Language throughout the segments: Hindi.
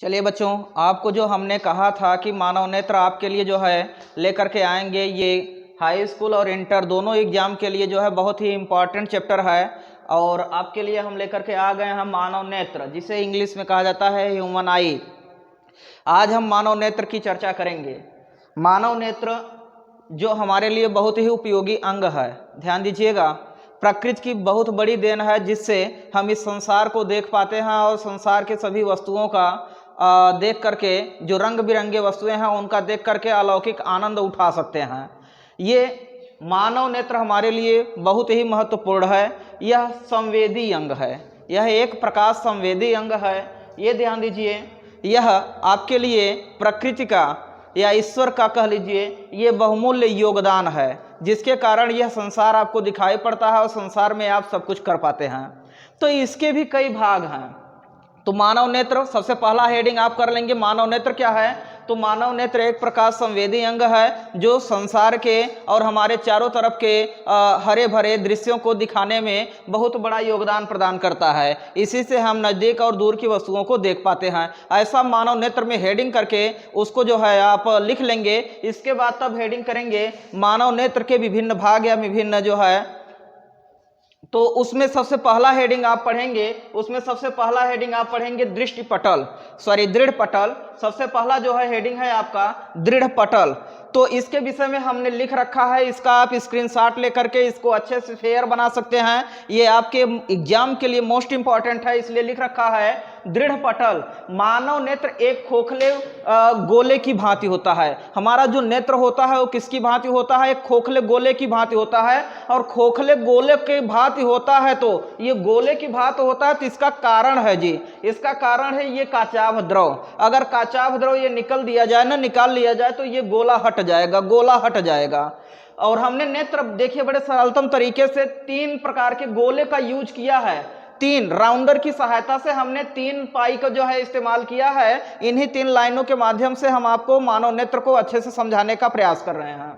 चलिए बच्चों, आपको जो हमने कहा था कि मानव नेत्र आपके लिए जो है लेकर के आएंगे, ये हाई स्कूल और इंटर दोनों एग्जाम के लिए जो है बहुत ही इम्पॉर्टेंट चैप्टर है। और आपके लिए हम लेकर के आ गए हैं मानव नेत्र, जिसे इंग्लिश में कहा जाता है ह्यूमन आई। आज हम मानव नेत्र की चर्चा करेंगे। मानव नेत्र जो हमारे लिए बहुत ही उपयोगी अंग है। ध्यान दीजिएगा, प्रकृति की बहुत बड़ी देन है जिससे हम इस संसार को देख पाते हैं और संसार के सभी वस्तुओं का देख करके, जो रंग बिरंगे वस्तुएं हैं उनका देख करके अलौकिक आनंद उठा सकते हैं। ये मानव नेत्र हमारे लिए बहुत ही महत्वपूर्ण है। यह संवेदी अंग है, यह एक प्रकाश संवेदी अंग है। ये ध्यान दीजिए, यह आपके लिए प्रकृति का या ईश्वर का कह लीजिए, ये बहुमूल्य योगदान है जिसके कारण यह संसार आपको दिखाई पड़ता है और संसार में आप सब कुछ कर पाते हैं। तो इसके भी कई भाग हैं। तो मानव नेत्र, सबसे पहला हेडिंग आप कर लेंगे, मानव नेत्र क्या है। तो मानव नेत्र एक प्रकाश संवेदी अंग है जो संसार के और हमारे चारों तरफ के हरे भरे दृश्यों को दिखाने में बहुत बड़ा योगदान प्रदान करता है। इसी से हम नज़दीक और दूर की वस्तुओं को देख पाते हैं। ऐसा मानव नेत्र में हेडिंग करके उसको जो है आप लिख लेंगे। इसके बाद तब हेडिंग करेंगे मानव नेत्र के विभिन्न भाग या विभिन्न जो है, तो उसमें सबसे पहला हेडिंग आप पढ़ेंगे दृष्टि पटल, दृढ़ पटल। सबसे पहला जो है हेडिंग है आपका दृढ़ पटल। तो इसके विषय में हमने लिख रखा है, इसका आप स्क्रीनशॉट लेकर के इसको अच्छे से फेयर बना सकते हैं। ये आपके एग्जाम के लिए मोस्ट इंपॉर्टेंट है, इसलिए लिख रखा है दृढ़ पटल। मानव नेत्र एक खोखले गोले की भांति होता है। हमारा जो नेत्र होता है वो किसकी भांति होता है? एक खोखले गोले की भांति होता है। और खोखले गोले के भांति होता है, तो ये गोले की भांति होता है, तो इसका कारण है जी, इसका कारण है ये काचाभ द्रव। अगर काचाभ द्रव ये निकाल लिया जाए तो ये गोला हट जाएगा। और हमने नेत्र देखिए बड़े सरलतम तरीके से 3 प्रकार के गोले का यूज किया है। 3 राउंडर की सहायता से हमने 3 पाई का जो है इस्तेमाल किया है। इन्हीं 3 लाइनों के माध्यम से हम आपको मानव नेत्र को अच्छे से समझाने का प्रयास कर रहे हैं।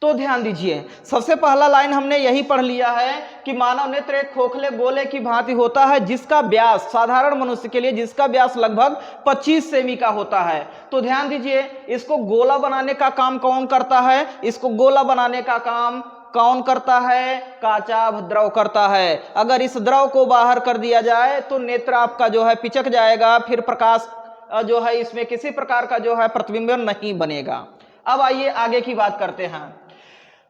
तो ध्यान दीजिए, सबसे पहला लाइन हमने यही पढ़ लिया है कि मानव नेत्र एक खोखले गोले की भांति होता है जिसका व्यास, साधारण मनुष्य के लिए जिसका व्यास लगभग 25 सेमी का होता है। तो ध्यान दीजिए, इसको गोला बनाने का काम कौन करता है? इसको गोला बनाने का काम कौन करता है? काचाभ द्रव करता है। अगर इस द्रव को बाहर कर दिया जाए तो नेत्र आपका जो है पिचक जाएगा, फिर प्रकाश जो है इसमें किसी प्रकार का जो है प्रतिबिंब नहीं बनेगा। अब आइए आगे की बात करते हैं।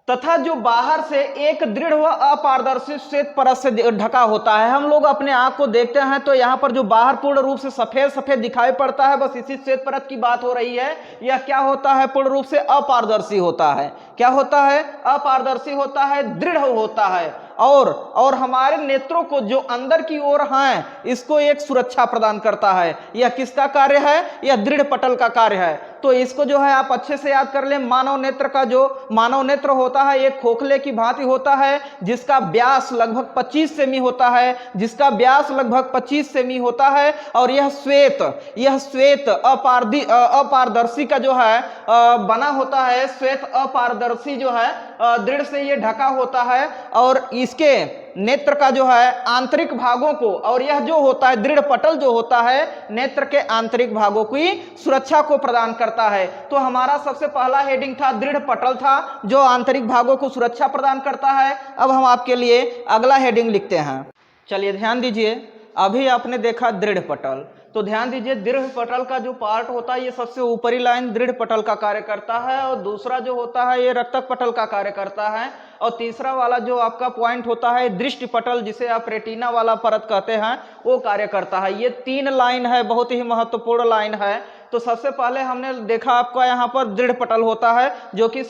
तथा जो बाहर से एक दृढ़ व अपारदर्शी श्वेत परत से ढका होता है। हम लोग अपने आंख को देखते हैं तो यहाँ पर जो बाहर पूर्ण रूप से सफेद सफेद दिखाई पड़ता है, बस इसी श्वेत परत की बात हो रही है। यह क्या होता है? पूर्ण रूप से अपारदर्शी होता है। क्या होता है? अपारदर्शी होता है, दृढ़ होता है। और हमारे नेत्रों को जो अंदर की ओर हैं, इसको एक सुरक्षा प्रदान करता है। यह किसका कार्य है? यह दृढ़ पटल का कार्य है। तो इसको जो है आप अच्छे से याद कर लें। मानव नेत्र का जो मानव नेत्र होता है एक खोखले की भांति होता है जिसका व्यास लगभग 25 सेमी होता है, और यह श्वेत अपारदर्शी का जो है बना होता है। श्वेत अपारदर्शी जो है दृढ़ से ये ढका होता है और इसके नेत्र का जो है आंतरिक भागों को, और यह जो होता है दृढ़ पटल जो होता है नेत्र के आंतरिक भागों की सुरक्षा को प्रदान करता है। तो हमारा सबसे पहला हेडिंग था दृढ़ पटल था जो आंतरिक भागों को सुरक्षा प्रदान करता है। अब हम आपके लिए अगला हेडिंग लिखते हैं। चलिए ध्यान दीजिए, अभी आपने देखा दृढ़ पटल, तो ध्यान दीजिए दृढ़ पटल का जो पार्ट होता है ये सबसे ऊपरी लाइन दृढ़ पटल का कार्य करता है, और दूसरा जो होता है ये रक्तक पटल का कार्य करता है, और तीसरा वाला जो आपका पॉइंट होता है दृष्टि पटल, जिसे आप रेटिना वाला परत कहते हैं, वो कार्य करता है। ये 3 लाइन है, बहुत ही महत्वपूर्ण लाइन है। तो सबसे पहले हमने देखा आपका यहाँ पर दृढ़ पटल होता है जो कि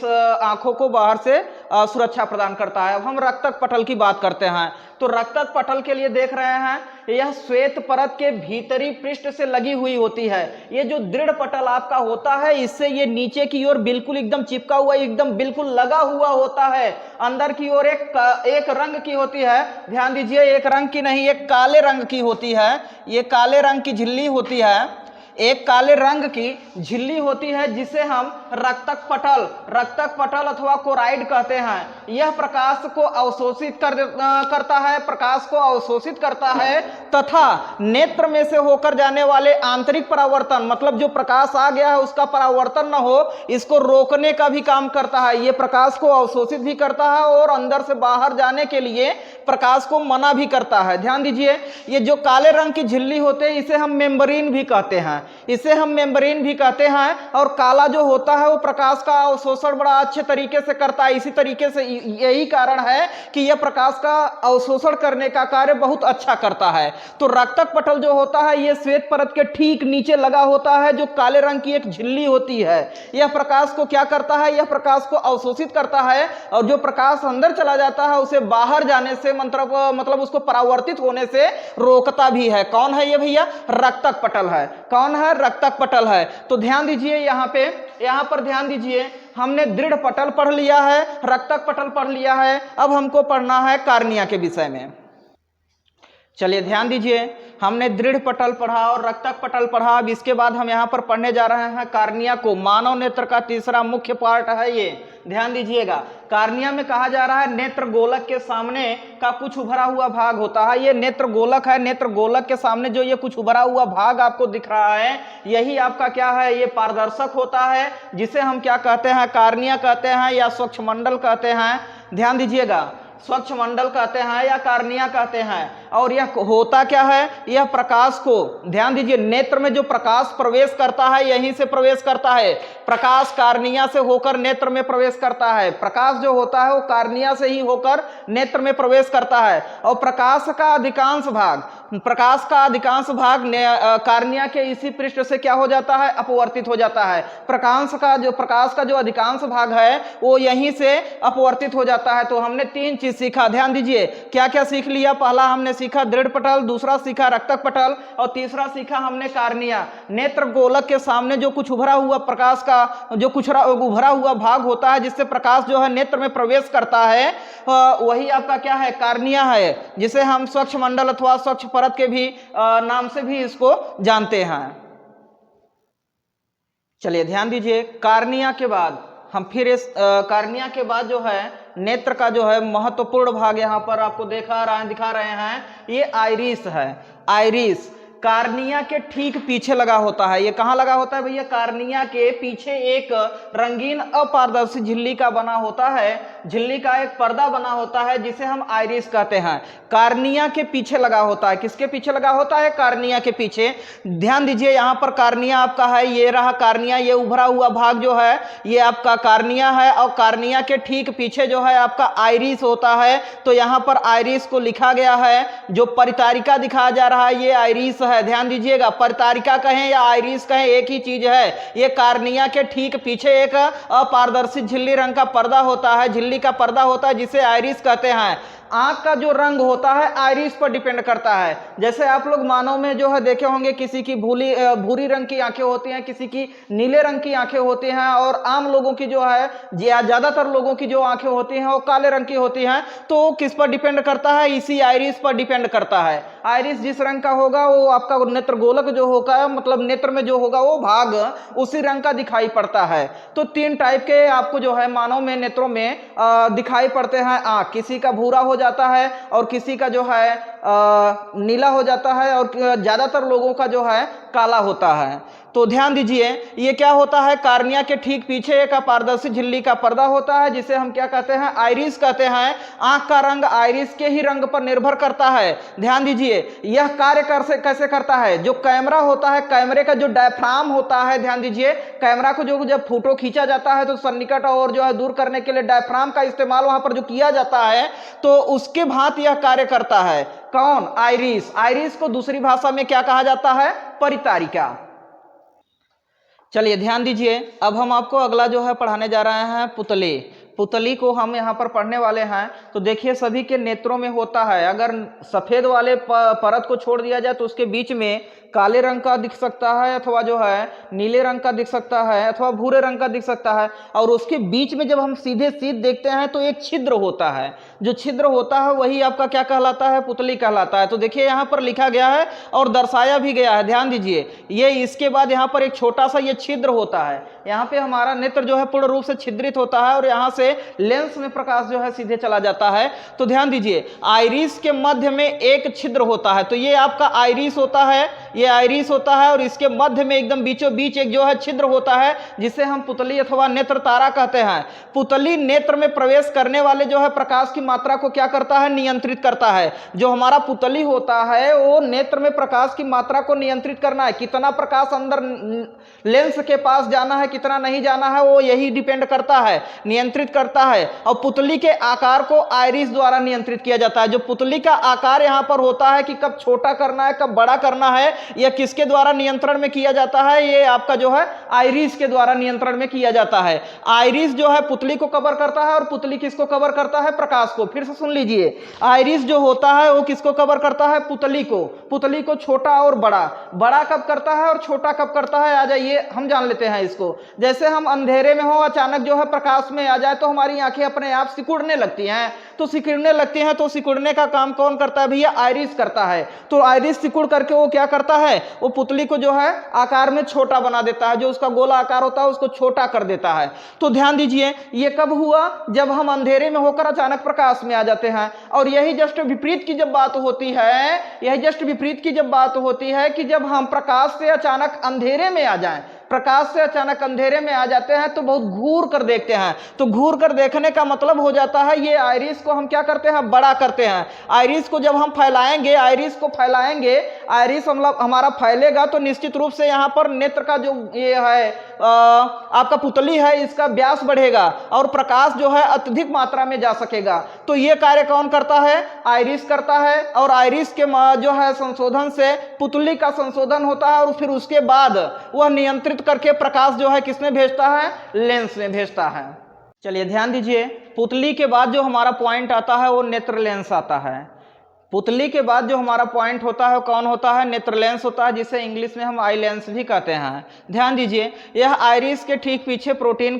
आंखों को बाहर से सुरक्षा प्रदान करता है। अब हम रक्तक पटल की बात करते हैं। तो रक्तक पटल के लिए देख रहे हैं, यह श्वेत परत के भीतरी पृष्ठ से लगी हुई होती है। ये जो दृढ़ पटल आपका होता है इससे ये नीचे की ओर बिल्कुल एकदम चिपका हुआ, एकदम बिल्कुल लगा हुआ होता है। अंदर की ओर एक रंग की होती है। ध्यान दीजिए, एक रंग की नहीं, एक काले रंग की होती है। ये काले रंग की झिल्ली होती है, एक काले रंग की झिल्ली होती है जिसे हम रक्तक पटल अथवा कोराइड कहते हैं। यह प्रकाश को अवशोषित करता है, प्रकाश को अवशोषित करता है तथा नेत्र में से होकर जाने वाले आंतरिक परावर्तन, मतलब जो प्रकाश आ गया है उसका परावर्तन न हो, इसको रोकने का भी काम करता है। ये प्रकाश को अवशोषित भी करता है और अंदर से बाहर जाने के लिए प्रकाश को मना भी करता है। ध्यान दीजिए, ये जो काले रंग की झिल्ली होते हैं इसे हम मेम्ब्रेन भी कहते हैं, इसे हम मेम्ब्रेन भी कहते हैं। और काला जो होता है वो प्रकाश का अवशोषण बड़ा अच्छे तरीके से करता है। इसी तरीके से यही कारण है कि यह प्रकाश का अवशोषण करने का कार्य बहुत अच्छा करता है। तो रक्तक पटल जो होता है ये श्वेत परत के ठीक नीचे लगा होता है, जो काले रंग की एक झिल्ली होती है। यह प्रकाश को क्या करता है, यह प्रकाश को अवशोषित करता है और जो प्रकाश अंदर चला जाता है उसे बाहर जाने से मतलब उसको परावर्तित होने से रोकता भी है। कौन है ये भैया? रक्तक पटल है। कौन है? रक्तक पटल है। तो ध्यान दीजिए, यहाँ पर ध्यान दीजिए, हमने दृढ़ पटल पढ़ लिया है, रक्तक पटल पढ़ लिया है, अब हमको पढ़ना है कार्निया के विषय में। चलिए ध्यान दीजिए, हमने दृढ़ पटल पढ़ा और रक्तक पटल पढ़ा। अब इसके बाद हम यहाँ पर पढ़ने जा रहे हैं कार्निया को। मानव नेत्र का तीसरा मुख्य पार्ट है ये। ध्यान दीजिएगा, कार्निया में कहा जा रहा है नेत्र गोलक के सामने का कुछ उभरा हुआ भाग होता है। ये नेत्र गोलक है, नेत्र गोलक के सामने जो ये कुछ उभरा हुआ भाग आपको दिख रहा है, यही आपका क्या है? ये पारदर्शक होता है, जिसे हम क्या कहते हैं? कार्निया कहते हैं या स्वच्छ मंडल कहते हैं। ध्यान दीजिएगा, स्वच्छ मंडल कहते हैं या कार्निया कहते हैं। और यह होता क्या है? यह प्रकाश को, ध्यान दीजिए, नेत्र में जो प्रकाश प्रवेश करता है यहीं से प्रवेश करता है। प्रकाश कार्निया से होकर नेत्र में प्रवेश करता है। प्रकाश जो होता है वो कार्निया से ही होकर नेत्र में प्रवेश करता है। और प्रकाश का अधिकांश भाग कार्निया के इसी पृष्ठ से क्या हो जाता है? अपवर्तित हो जाता है। प्रकाश का जो अधिकांश भाग है वो यहीं से अपवर्तित हो जाता है। तो हमने तीन चीज सीखा। ध्यान दीजिए, क्या क्या सीख लिया? पहला हमने सीखा दृढ़ पटल, दूसरा सीखा रक्तक पटल और तीसरा सीखा हमने कार्निया। नेत्र गोलक के सामने जो कुछ उभरा हुआ प्रकाश का जो कुछ उभरा हुआ भाग होता है जिससे प्रकाश जो है नेत्र में प्रवेश करता है, वही आपका क्या है? कार्निया है, जिसे हम स्वच्छ मंडल अथवा स्वच्छ परत के भी नाम से भी इसको जानते हैं। चलिए ध्यान दीजिए, कार्निया के बाद हम फिर इस कार्निया के बाद जो है नेत्र का जो है महत्वपूर्ण भाग यहाँ पर आपको दिखा रहे हैं, ये आइरिस है। आइरिस कार्निया के ठीक पीछे लगा होता है। ये कहाँ लगा होता है भैया? कार्निया के पीछे एक रंगीन अपारदर्शी झिल्ली का बना होता है, झिल्ली का एक पर्दा बना होता है जिसे हम आइरिस कहते हैं। कार्निया के पीछे लगा होता है। किसके पीछे लगा होता है? कार्निया के पीछे। ध्यान दीजिए, यहाँ पर कार्निया आपका है, ये रहा कार्निया, ये उभरा हुआ भाग जो है ये आपका कार्निया है और कार्निया के ठीक पीछे जो है आपका आइरिस होता है। तो यहाँ पर आइरिस को लिखा गया है, जो परितारिका दिखाया जा रहा है ये आइरिस है। ध्यान दीजिएगा, परितारिका कहें या आइरिस कहें एक ही चीज है। ये कार्निया के ठीक पीछे एक अपारदर्शी झिल्ली रंग का पर्दा होता है, झिल्ली का पर्दा होता है जिसे आइरिस कहते हैं। आंख का जो रंग होता है आइरिस पर डिपेंड करता है। जैसे आप लोग मानव में जो है देखे होंगे, किसी की भूरी रंग की आंखें होती हैं, किसी की नीले रंग की आंखें होती हैं और आम लोगों की जो है ज्यादातर लोगों की जो आंखें होती हैं वो काले रंग की होती हैं। तो किस पर डिपेंड करता है? इसी आइरिस पर डिपेंड करता है। आइरिस जिस रंग का होगा वो आपका नेत्र गोलक जो होगा, मतलब नेत्र में जो होगा वो भाग उसी रंग का दिखाई पड़ता है। तो तीन टाइप के आपको जो है मानव में नेत्रों में दिखाई पड़ते हैं। आंख किसी का भूरा हो जाता है और किसी का जो है नीला हो जाता है और ज्यादातर लोगों का जो है काला होता है। तो ध्यान दीजिए, ये क्या होता है? कार्निया के ठीक पीछे एक अपारदर्शी झिल्ली का पर्दा होता है जिसे हम क्या कहते हैं? आइरिस कहते हैं। आंख का रंग आइरिस के ही रंग पर निर्भर करता है। ध्यान दीजिए, यह कार्य कैसे करता है? जो कैमरा होता है, कैमरे का जो डायफ्राम होता है, ध्यान दीजिए, कैमरा को जो जब फोटो खींचा जाता है तो सन्निकट और जो है दूर करने के लिए डायफ्राम का इस्तेमाल वहां पर जो किया जाता है, तो उसके भांति यह कार्य करता है। कौन? आइरिस। आइरिस को दूसरी भाषा में क्या कहा जाता है? परितारिका। चलिए ध्यान दीजिए, अब हम आपको अगला जो है पढ़ाने जा रहे हैं पुतली। पुतली को हम यहाँ पर पढ़ने वाले हैं। तो देखिए, सभी के नेत्रों में होता है, अगर सफेद वाले परत को छोड़ दिया जाए तो उसके बीच में काले रंग का दिख सकता है, अथवा जो है नीले रंग का दिख सकता है, अथवा भूरे रंग का दिख सकता है। और उसके बीच में जब हम सीधे देखते हैं तो एक छिद्र होता है। जो छिद्र होता है वही आपका क्या कहलाता है? पुतली कहलाता है। तो देखिए यहाँ पर लिखा गया है और दर्शाया भी गया है, ध्यान दीजिए। ये इसके बाद यहाँ पर एक छोटा सा ये छिद्र होता है। यहाँ पे हमारा नेत्र जो है पूर्ण रूप से छिद्रित होता है और यहाँ से लेंस में प्रकाश जो है सीधे चला जाता है। तो ध्यान दीजिए, आइरिस के मध्य में एक छिद्र होता है। तो ये आपका आइरिस होता है, ये आइरिस होता है, और इसके मध्य में एकदम बीचों बीच एक जो है छिद्र होता है, जिसे हम पुतली अथवा नेत्र तारा कहते हैं। पुतली नेत्र में प्रवेश करने वाले जो है प्रकाश की मात्रा को क्या करता है? नियंत्रित करता है। जो हमारा पुतली होता है वो नेत्र में प्रकाश की मात्रा को नियंत्रित करना है। कितना प्रकाश अंदर लेंस के पास जाना है, कितना नहीं जाना है, वो यही डिपेंड करता है, नियंत्रित करता है। और पुतली के आकार को आइरिस द्वारा नियंत्रित किया जाता है। जो पुतली का आकार यहाँ पर होता है कि कब छोटा करना है, कब बड़ा करना है, यह किसके द्वारा नियंत्रण में किया जाता है? ये आपका जो है आइरिस के द्वारा नियंत्रण में किया जाता है। आइरिस जो है पुतली को कवर करता है, और पुतली किसको कवर करता है? प्रकाश को। फिर से सुन लीजिए, आइरिस जो होता है वो किसको कवर करता है? पुतली को। पुतली को छोटा और बड़ा, बड़ा कब करता है और छोटा कब करता है? आ जाइए हम जान लेते हैं इसको। जैसे हम अंधेरे में हो, अचानक जो है प्रकाश में आ जाए तो हमारी आंखें अपने आप सिकुड़ने लगती हैं। तो सिकुड़ने लगती हैं, तो सिकुड़ने का काम कौन करता है भैया? आइरिस करता है। तो आइरिस सिकुड़ करके वो क्या करता है? वो पुतली को जो है आकार में छोटा बना देता है, जो उसका गोला आकार होता है उसको छोटा कर देता है। तो ध्यान दीजिए, ये कब हुआ? जब हम अंधेरे में होकर अचानक प्रकाश में आ जाते हैं। और यही जस्ट विपरीत की जब बात होती है, यही जस्ट विपरीत की जब बात होती है कि जब हम प्रकाश से अचानक अंधेरे में आ जाएं, प्रकाश से अचानक अंधेरे में आ जाते हैं तो बहुत घूर कर देखते हैं। तो घूर कर देखने का मतलब हो जाता है ये आइरिस को हम क्या करते हैं? बड़ा करते हैं। आइरिस को जब हम फैलाएंगे, आइरिस को फैलाएंगे, आइरिस हमारा फैलेगा तो निश्चित रूप से यहाँ पर नेत्र का जो ये है आपका पुतली है, इसका व्यास बढ़ेगा और प्रकाश जो है अत्यधिक मात्रा में जा सकेगा। तो ये कार्य कौन करता है? आइरिस करता है। और आइरिस के जो है संशोधन से पुतली का संशोधन होता है, और फिर उसके बाद वह नियंत्रित करके प्रकाश जो है किसमें भेजता है? लेंस में भेजता है। चलिए ध्यान दीजिए, पुतली के बाद जो हमारा पॉइंट आता है वो नेत्र लेंस आता है। पुतली के बाद जो हमारा पॉइंट होता है कौन होता है? नेत्र लेंस होता है, जिसे इंग्लिश में हम आई लेंस भी कहते हैं। ध्यान दीजिए, यह आइरिस के ठीक पीछे प्रोटीन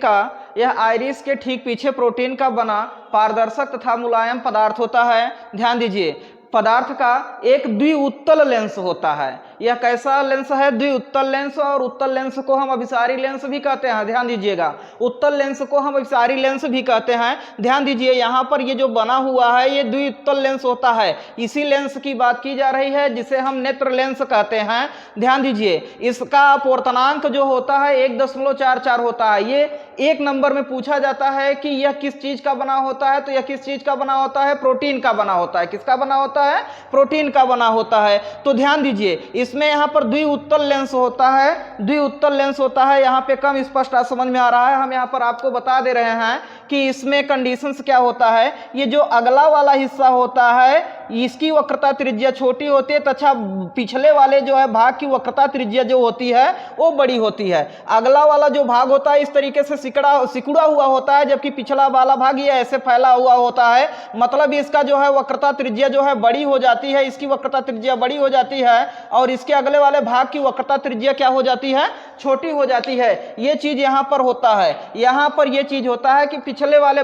का बना पारदर्शक तथा मुलायम पदार्थ होता है। ध्यान दीजिए, पदार्थ का एक द्विउत्तल लेंस होता है। यह कैसा लेंस है? द्विउत्तल लेंस। और उत्तल लेंस को हम अभिसारी लेंस भी कहते हैं। ध्यान दीजिएगा, उत्तल लेंस को हम अभिसारी लेंस भी कहते हैं। ध्यान दीजिए, यहाँ पर ये जो बना हुआ है ये द्विउत्तल लेंस होता है। इसी लेंस की बात की जा रही है जिसे हम नेत्र लेंस कहते हैं। ध्यान दीजिए, इसका अपवर्तनांक जो होता है 1.44 होता है। ये 1 नंबर में पूछा जाता है कि यह किस चीज का बना होता है, तो यह किस चीज का बना होता है? प्रोटीन का बना होता है। किसका बना होता है? प्रोटीन का बना होता है। तो ध्यान दीजिए, इसमें यहाँ पर द्विउत्तल लेंस होता है, द्विउत्तल लेंस होता है। यहाँ पे कम स्पष्ट समझ में आ रहा है, हम यहाँ पर आपको बता दे रहे हैं कि इसमें कंडीशंस क्या होता है। ये जो अगला वाला हिस्सा होता है इसकी वक्रता त्रिज्या छोटी होती है, तथा पिछले वाले जो है भाग की वक्रता त्रिज्या जो होती है वो बड़ी होती है। अगला वाला जो भाग होता है इस तरीके से सिकुड़ा हुआ होता है, जबकि पिछला वाला भाग ये ऐसे फैला हुआ होता है। मतलब इसका जो है वक्रता त्रिज्या जो है बड़ी हो जाती है, इसकी वक्रता त्रिज्या बड़ी हो जाती है, और इसके अगले वाले भाग की वक्रता त्रिज्या क्या हो जाती है? छोटी हो जाती है। ये चीज यहाँ पर होता है। यहाँ पर ये चीज होता है कि पिछले वाले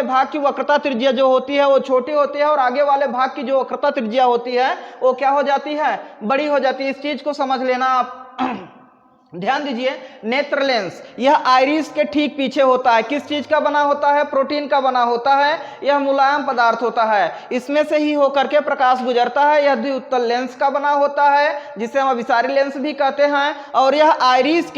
भाग की वक्रता त्रिज्या जो होती है वो छोटी होती है, और आगे वाले भाग की जो वक्रता त्रिज्या होती है वो क्या हो जाती है? बड़ी हो जाती है। इस चीज को समझ लेना आप। ध्यान दीजिए, नेत्र लेंस यह आइरिस के ठीक पीछे होता है। किस चीज का बना होता है? प्रोटीन का बना होता है। यह मुलायम पदार्थ होता है, इसमें से ही होकर के प्रकाश गुजरता है। यह द्विउत्तल लेंस का बना होता है, जिसे हम अभिसारी लेंस भी कहते हैं। और यह आइरिस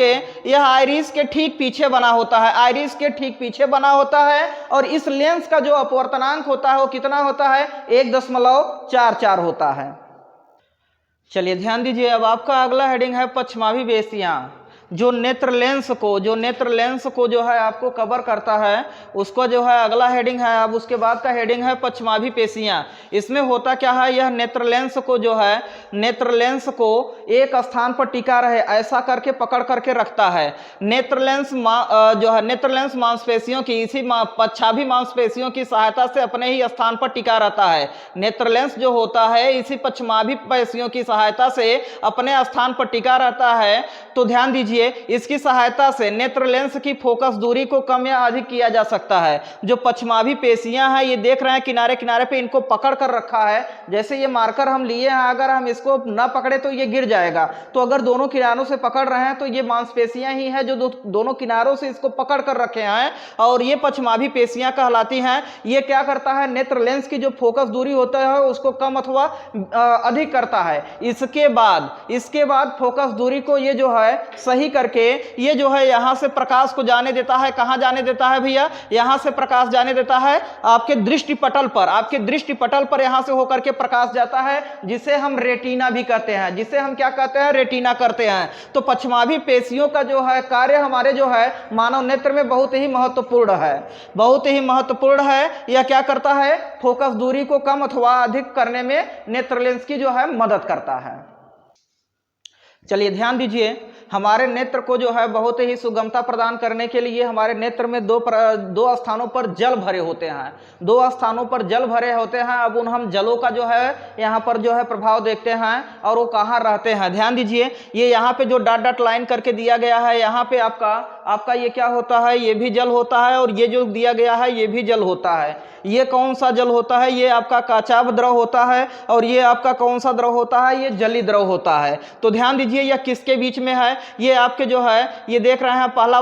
के ठीक पीछे बना होता है, आइरिस के ठीक पीछे बना होता है। और इस लेंस का जो अपवर्तनांक होता है वो कितना होता है? 1.44 होता है। चलिए ध्यान दीजिए, अब आपका अगला हेडिंग है पश्चिमाभिवेशियां। जो नेत्र लेंस को जो है आपको कवर करता है, उसको जो है अगला हेडिंग है। अब उसके बाद का हेडिंग है पश्चमाभी पेशियां। इसमें होता क्या है, यह नेत्र लेंस को एक स्थान पर टिका रहे ऐसा करके पकड़ करके रखता है। नेत्र लेंस मांसपेशियों की, इसी पश्चाभी मांसपेशियों की सहायता से अपने ही स्थान पर टिका रहता है। नेत्र लेंस जो होता है इसी पश्चमाभी पेशियों की सहायता से अपने स्थान पर टिका रहता है। तो ध्यान दीजिए, इसकी सहायता से नेत्र लेंस की फोकस दूरी को कम या अधिक किया जा सकता है। जो पश्चमाभी पेशियां हैं, ये देख रहे हैं किनारे किनारे पे इनको पकड़ कर रखा है। जैसे ये मार्कर हम लिए हैं, अगर हम इसको ना पकड़े तो ये गिर जाएगा। तो अगर दोनों किनारों से पकड़ रहे हैं तो ये मांसपेशियां ही हैं जो दोनों किनारों से इसको पकड़ कर रखे हैं, और ये पश्चमाभी पेशियां कहलाती हैं। ये क्या करता है, नेत्र लेंस की जो फोकस दूरी होता है उसको कम अथवा अधिक करता है। इसके बाद फोकस दूरी को ये जो है सही करके ये जो है यहां से प्रकाश को जाने देता है। कहां जाने देता है भैया, यहां से प्रकाश जाने देता है आपके दृष्टि पटल पर यहां से होकर के प्रकाश जाता है, जिसे हम रेटिना भी कहते हैं, जिसे हम क्या कहते हैं, रेटिना करते हैं। तो पश्चमाभी पेशियों का जो है कार्य हमारे जो है मानव नेत्र में बहुत ही महत्वपूर्ण है। यह क्या करता है, फोकस दूरी को कम अथवा अधिक करने में नेत्र लेंस की जो है मदद करता है। चलिए ध्यान दीजिए, हमारे नेत्र को जो है बहुत ही सुगमता प्रदान करने के लिए हमारे नेत्र में दो स्थानों पर जल भरे होते हैं। अब उन हम जलों का जो है यहाँ पर जो है प्रभाव देखते हैं और वो कहाँ रहते हैं। ध्यान दीजिए, ये यहाँ पे जो डॉट डॉट लाइन करके दिया गया है, यहाँ पे आपका ये क्या होता है, ये भी जल होता है, और ये जो दिया गया है ये भी जल होता है। ये कौन सा जल होता है, ये आपका काचाभ द्रव होता है, और ये आपका कौन सा द्रव होता है, ये जली द्रव होता है। तो ध्यान दीजिए, यह किसके बीच में है, ये आपके जो है ये देख रहे हैं पहले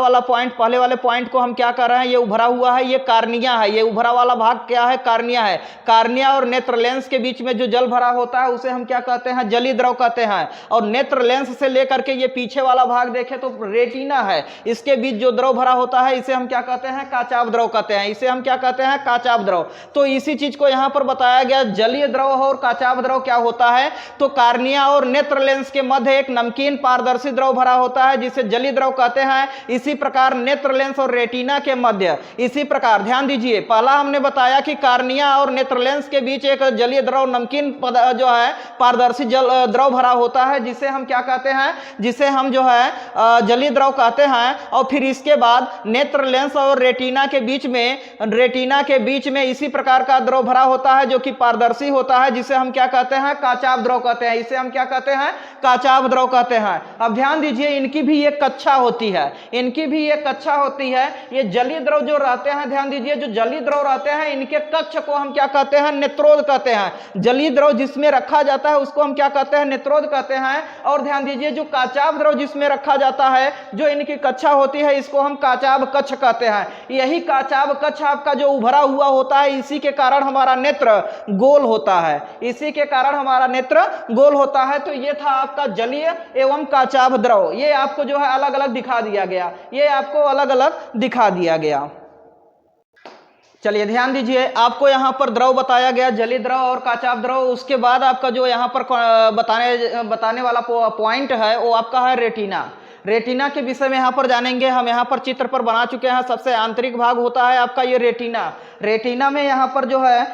वाले पॉइंट को हम क्या कर रहे हैं, ये उभरा हुआ है, ये कार्निया है। ये उभरा वाला भाग क्या है, कार्निया है। कार्निया और नेत्र लेंस के बीच में जो जल भरा होता है उसे हम क्या कहते हैं, जली द्रव कहते हैं। और नेत्र लेंस से लेकर के ये पीछे वाला भाग देखें तो रेटिना है, इसके बीच जो द्रव भरा होता है इसे हम क्या कहते हैं, काचाभ द्रव कहते हैं। इसे हम क्या कहते हैं, काचाभ द्रव। तो इसी चीज को यहां पर बताया गया, जलीय द्रव और काचाभ द्रव क्या होता है। तो कार्निया और नेत्र लेंस के मध्य एक नमकीन पारदर्शी द्रव भरा होता है जिसे जलीय द्रव कहते हैं। इसी प्रकार नेत्र लेंस और रेटिना के मध्य इसी प्रकार, ध्यान दीजिए, पहला हमने बताया कि कार्निया और नेत्र लेंस के बीच एक जलीय द्रव नमकीन जो है पारदर्शी द्रव भरा होता है, जिसे हम क्या कहते हैं, जिसे हम जो है जलीय द्रव कहते हैं। और फिर इसके बाद नेत्र लेंस और रेटिना के बीच में इसी प्रकार का द्रव भरा होता है जो कि पारदर्शी होता है, जिसे हम क्या कहते हैं, काचाभ द्रव कहते हैं। इसे हम क्या कहते हैं, काचाभ द्रव कहते हैं। अब ध्यान दीजिए, इनकी भी एक कक्षा होती है, ये जलीय द्रव जो रहते हैं, ध्यान दीजिए, जो जलीय द्रव रहते हैं इनके कक्ष को हम क्या कहते हैं, नेत्रोद कहते हैं। जलीय द्रव जिसमें रखा जाता है उसको हम क्या कहते हैं, नेत्रोद कहते हैं। और ध्यान दीजिए, जो काचाभ द्रव जिसमें रखा जाता है, जो इनकी कक्षा होती है, इसको हम काचाभ कक्ष कहते हैं। यही काचाभ कक्ष आपका जो उभरा हुआ होता है, इसी के कारण हमारा नेत्र गोल होता है। तो ये था आपका जलीय एवं काचाभ द्रव। ये आपको जो है अलग अलग दिखा दिया गया। चलिए ध्यान दीजिए, आपको यहां पर द्रव बताया गया, जलीय द्रव और काचाभ द्रव। उसके बाद आपका जो यहां पर बताने वाला पॉइंट है वो आपका है रेटिना के विषय में यहाँ पर जानेंगे हम। यहाँ पर चित्र पर बना चुके हैं, सबसे आंतरिक भाग होता है आपका ये रेटिना में यहाँ पर जो है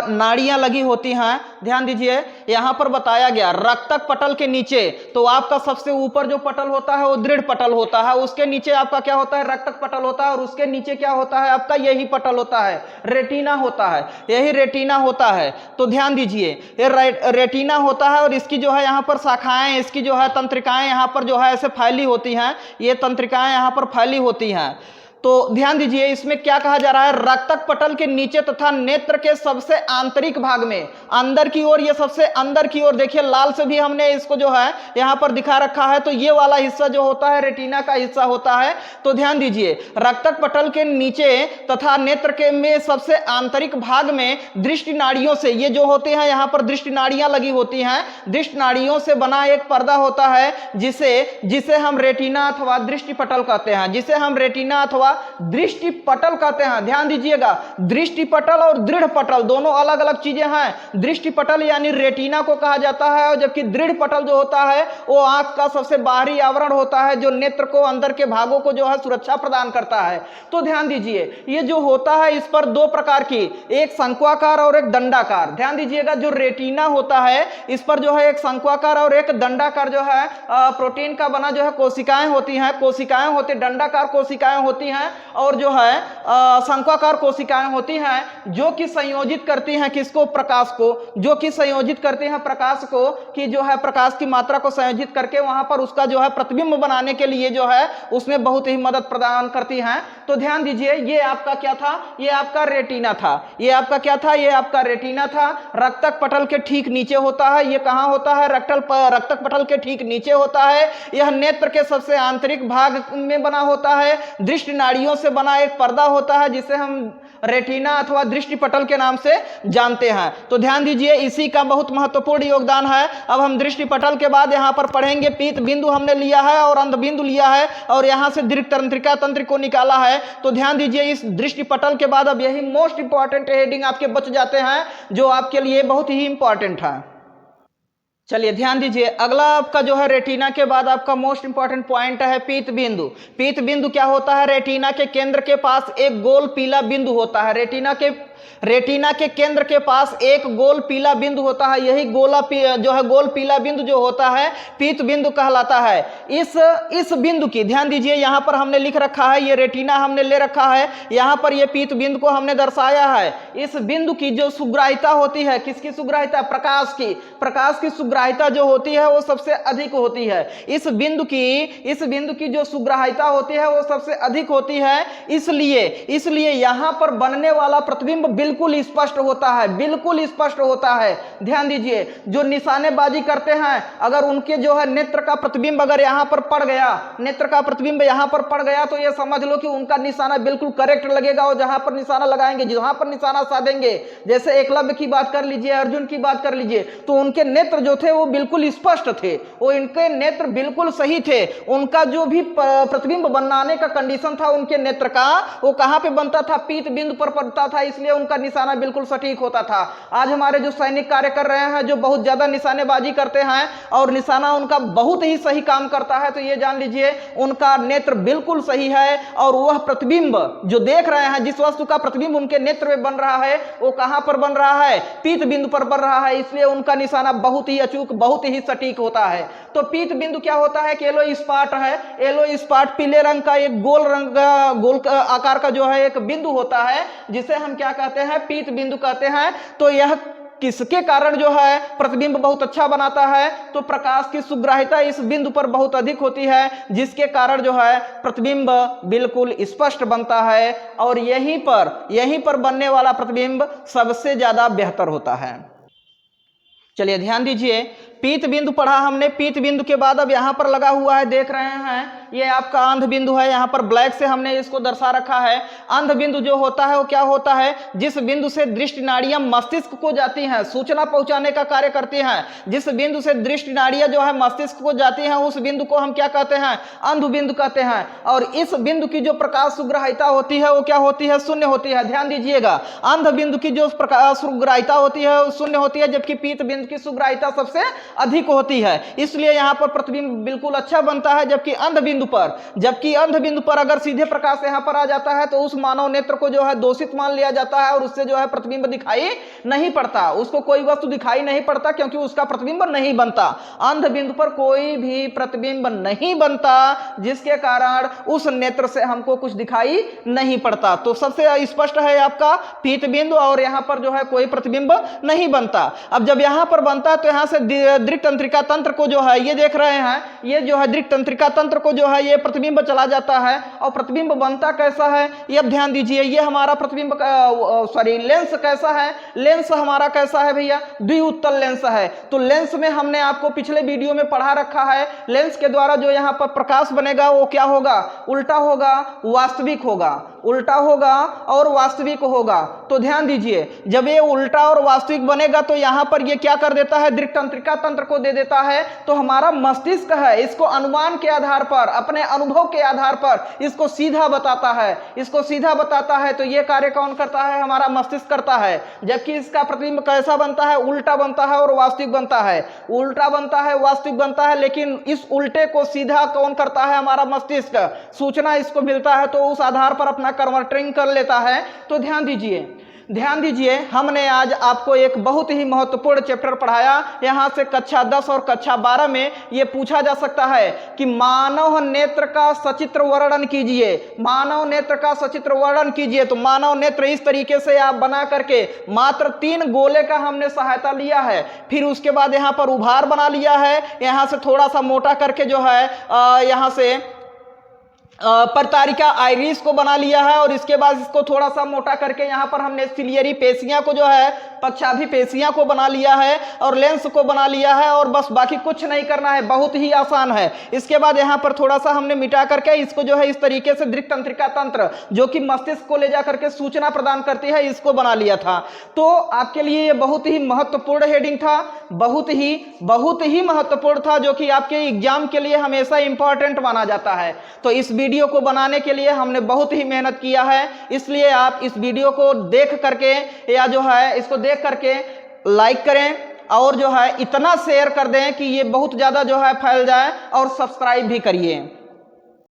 नाड़ियाँ लगी होती हैं। ध्यान दीजिए, यहाँ पर बताया गया रक्तक पटल के नीचे, तो आपका सबसे ऊपर जो पटल होता है वो दृढ़ पटल होता है, उसके नीचे आपका क्या होता है, रक्तक पटल होता है, और उसके नीचे क्या होता है आपका, यही पटल होता है, रेटिना होता है, यही रेटिना होता है। तो ध्यान दीजिए, ये रेटिना होता है, और इसकी जो है यहाँ पर शाखाएं, इसकी जो है तंत्रिकाएं यहाँ पर जो है ऐसे फैली होती हैं, ये तंत्रिकाएं यहाँ पर फैली होती हैं। तो ध्यान दीजिए, इसमें क्या कहा जा रहा है, रक्तक पटल के नीचे तथा नेत्र के सबसे आंतरिक भाग में, अंदर की ओर, ये सबसे अंदर की ओर देखिए, लाल से भी हमने इसको जो है यहां पर दिखा रखा है। तो ये वाला हिस्सा जो होता है रेटिना का हिस्सा होता है। तो ध्यान दीजिए, रक्तक पटल के नीचे तथा नेत्र के में सबसे आंतरिक भाग में दृष्टि नाड़ियों से, ये जो होते हैं यहां पर दृष्टि नाड़ियां लगी होती हैं, दृष्टि नाड़ियों से बना एक पर्दा होता है, जिसे हम रेटिना अथवा दृष्टि पटल कहते हैं, जिसे हम रेटिना अथवा होगा दृष्टि पटल कहते हैं। ध्यान दीजिएगा, दृष्टि पटल और दृढ़ पटल दोनों अलग अलग चीजें हैं। दृष्टि पटल यानी रेटिना को कहा जाता है, और जबकि दृढ़ पटल जो होता है वो आंख का सबसे बाहरी आवरण होता है, जो नेत्र को अंदर के भागों को जो है सुरक्षा प्रदान करता है। तो ध्यान दीजिए, ये जो होता है इस पर दो प्रकार की, एक शंक्वाकार और एक दंडाकार। ध्यान दीजिएगा, जो रेटिना होता है इस पर जो है एक शंक्वाकार और एक दंडाकार जो है प्रोटीन का बना जो है कोशिकाएं होती हैं। कोशिकाएं होती, दंडाकार कोशिकाएं होती हैं और जो है शंक्वाकार कोशिकाएं होती हैं, जो कि संयोजित करती हैं किसको, प्रकाश को, जो कि संयोजित करती हैं प्रकाश को, कि जो है प्रकाश की मात्रा को संयोजित करके वहां पर उसका जो है प्रतिबिंब बनाने के लिए जो है उसमें बहुत ही मदद प्रदान करती हैं। तो ध्यान दीजिए, ये आपका क्या था, ये आपका रेटिना था। ये आपका क्या था, ये आपका रेटिना था। रक्तक पटल के ठीक नीचे होता है। ये कहां होता है, रक्तक पटल के ठीक नीचे होता है। यह नेत्र के सबसे आंतरिक भाग में बना होता है। दृष्टि नाड़ियों से बना एक पर्दा होता है जिसे हम रेटिना अथवा दृष्टि पटल के नाम से जानते हैं। तो ध्यान दीजिए, इसी का बहुत महत्वपूर्ण योगदान है। अब हम दृष्टि पटल के बाद यहां पर पढ़ेंगे पीत बिंदु हमने लिया है और अंध बिंदु लिया है, और यहां से दीर्घ तंत्रिका तंत्र को निकाला है। तो ध्यान दीजिए, इस दृष्टि पटल के बाद अब यही मोस्ट इंपॉर्टेंट हेडिंग आपके बच जाते हैं, जो आपके लिए बहुत ही इंपॉर्टेंट है। चलिए ध्यान दीजिए, अगला आपका जो है रेटिना के बाद आपका मोस्ट इंपॉर्टेंट पॉइंट है पीत बिंदु। पीत बिंदु क्या होता है, रेटिना के केंद्र के पास एक गोल पीला बिंदु होता है। रेटिना के केंद्र के पास एक गोल पीला बिंदु होता है। यही जो है गोल पीला बिंदु जो होता है पीत बिंदु कहलाता है। इस बिंदु की ध्यान दीजिए, यहां पर हमने लिख रखा है, ये रेटिना हमने ले रखा है, यहां पर ये पीत बिंदु को हमने दर्शाया है। इस बिंदु की जो सुग्राहिता होती है, किसकी सुग्राहिता, प्रकाश की सुग्राहिता जो होती है वो सबसे अधिक होती है। इस बिंदु की जो सुग्राहिता होती है वो सबसे अधिक होती है। इसलिए यहां पर बनने वाला प्रतिबिंब बिल्कुल स्पष्ट होता है, बिल्कुल स्पष्ट होता है। ध्यान दीजिए, जो निशानेबाजी करते हैं, अगर उनके जो है नेत्र का प्रतिबिंब अगर यहां पर पड़ गया, नेत्र का प्रतिबिंब यहां पर पड़ गया, तो ये समझ लो कि उनका निशाना बिल्कुल करेक्ट लगेगा। और जहां पर निशाना लगाएंगे, जहां पर निशाना साधेंगे, जैसे एकलव्य की बात कर लीजिए, अर्जुन की बात कर लीजिए, तो उनके नेत्र जो थे वो बिल्कुल स्पष्ट थे, वो इनके नेत्र बिल्कुल सही थे। उनका जो भी प्रतिबिंब बनाने का कंडीशन था उनके नेत्र का, वो कहां पे बनता था, पीत बिंदु पर पड़ता था, इसलिए उनका निशाना बिल्कुल सटीक होता था। आज हमारे जो सैनिक कार्य कर रहे हैं, जो बहुत ज्यादा निशानेबाजी करते हैं और निशाना उनका बहुत ही सही काम करता है, तो ये जान लीजिए उनका नेत्र बिल्कुल सही है। और वह प्रतिबिंब जो देख रहे हैं, जिस वस्तु का प्रतिबिंब उनके नेत्र में बन रहा है, वो कहां पर बन रहा है, पीत बिंदु पर बन रहा है, इसलिए उनका निशाना बहुत ही अचूक, बहुत ही सटीक होता है। तो पीत बिंदु क्या होता है कि येलो स्पॉट है। येलो स्पॉट पीले रंग का एक गोल आकार का जो है एक बिंदु होता है, जिसे हम क्या कहते हैं, पीत बिंदु कहते हैं। तो यह किसके कारण जो है प्रतिबिंब बहुत अच्छा बनाता है, तो प्रकाश की सुग्राहिता इस बिंदु पर बहुत अधिक होती है, जिसके कारण जो है प्रतिबिंब बिल्कुल स्पष्ट बनता है। और यहीं पर बनने वाला प्रतिबिंब सबसे ज्यादा बेहतर होता है। चलिए ध्यान दीजिए, पीत बिंदु पढ़ा हमने। पीत बिंदु के बाद अब यहां पर लगा हुआ है, देख रहे हैं, ये आपका अंध बिंदु है। यहां पर ब्लैक से हमने इसको दर्शा रखा है। अंध बिंदु जो होता है वो क्या होता है, जिस बिंदु से दृष्टि नाड़ियां मस्तिष्क को जाती हैं, सूचना पहुंचाने का कार्य करती हैं। जिस बिंदु से दृष्टि नाड़ियां जो है मस्तिष्क को जाती हैं, उस बिंदु को हम क्या कहते हैं, अंध बिंदु कहते हैं। और इस बिंदु की जो प्रकाश सुग्राहिता होती है वो क्या होती है, शून्य होती है। ध्यान दीजिएगा, अंध बिंदु की जो प्रकाश सुग्राहिता होती है वो शून्य होती है, जबकि पीत बिंदु की सुग्राहिता सबसे अधिक होती है। इसलिए यहां पर प्रतिबिंब बिल्कुल अच्छा बनता है। जबकि अंध बिंदु पर अगर सीधे प्रकाश यहां पर आ जाता है, तो उस मानव नेत्र को जो है दोषित मान लिया जाता है और उससे जो है प्रतिबिंब दिखाई नहीं पड़ता, उसको कोई वस्तु दिखाई नहीं पड़ता, क्योंकि उसका प्रतिबिंब नहीं बनता। अंध बिंदु पर कोई भी प्रतिबिंब नहीं बनता, जिसके कारण उस नेत्र से हमको कुछ दिखाई नहीं पड़ता। तो सबसे स्पष्ट है आपका पीत बिंदु, और यहां पर जो है कोई प्रतिबिंब नहीं बनता। अब जब यहां पर बनता है, तो यहां से दृढ़ तंत्रिका तंत्र को जो है, ये देख रहे हैं, ये जो है दृढ़ तंत्रिका तंत्र को जो है ये प्रतिबिंब चला जाता है। और प्रतिबिंब बनता कैसा है, ये अब ध्यान दीजिए, ये हमारा प्रतिबिंब लेंस कैसा है, लेंस हमारा कैसा है भैया, द्विउत्तल लेंस है। तो लेंस में हमने आपको पिछले वीडियो में पढ़ा रखा है, लेंस के द्वारा जो यहाँ पर प्रकाश बनेगा वो क्या होगा, उल्टा होगा, वास्तविक होगा। उल्टा होगा और वास्तविक होगा। तो ध्यान दीजिए, जब ये उल्टा और वास्तविक बनेगा तो यहां पर ये क्या कर देता है, दृक् तंत्रिका तंत्र को दे देता है। तो हमारा मस्तिष्क है इसको अनुमान के आधार पर, अपने अनुभव के आधार पर इसको सीधा बताता है, इसको सीधा बताता है। तो ये कार्य कौन करता है, हमारा मस्तिष्क करता है। जबकि इसका प्रतिबिंब कैसा बनता है, उल्टा बनता है और वास्तविक बनता है, उल्टा बनता है वास्तविक बनता है। लेकिन इस उल्टे को सीधा कौन करता है, हमारा मस्तिष्क। सूचना इसको मिलता है तो उस आधार पर अपना कन्वर्टिंग कर लेता है। तो ध्यान दीजिए, ध्यान दीजिए, हमने आज आपको एक बहुत ही महत्वपूर्ण चैप्टर पढ़ाया। यहां से कक्षा 10 और कक्षा 12 में यह पूछा जा सकता है कि मानव नेत्र का सचित्र वर्णन कीजिए, मानव नेत्र का सचित्र वर्णन कीजिए। तो मानव नेत्र इस तरीके से आप बना करके मात्र 3 गोले का हमने सहायता लिया है। फिर उसके बाद यहां पर उभार बना लिया है, यहां से थोड़ा सा मोटा करके जो है यहां से परतारिका आइरिस को बना लिया है, और इसके बाद इसको थोड़ा सा मोटा करके यहां पर हमने सिलियरी पेशियां को जो है, पक्षाभि पेशियां को बना लिया है, और लेंस को बना लिया है, और बस बाकी कुछ नहीं करना है, बहुत ही आसान है। इसके बाद यहां पर थोड़ा सा हमने मिटा करके इसको जो है इस तरीके से दृक् तंत्रिका तंत्र जो कि मस्तिष्क को ले जा करके सूचना प्रदान करती है, इसको बना लिया था। तो आपके लिए ये बहुत ही महत्वपूर्ण हेडिंग था, बहुत ही महत्वपूर्ण था, जो कि आपके एग्जाम के लिए हमेशा इंपॉर्टेंट माना जाता है। तो इस वीडियो को बनाने के लिए हमने बहुत ही मेहनत किया है, इसलिए आप इस वीडियो को देख करके या जो है इसको देख करके लाइक करें, और जो है इतना शेयर कर दें कि ये बहुत ज़्यादा जो है फैल जाए, और सब्सक्राइब भी करिए।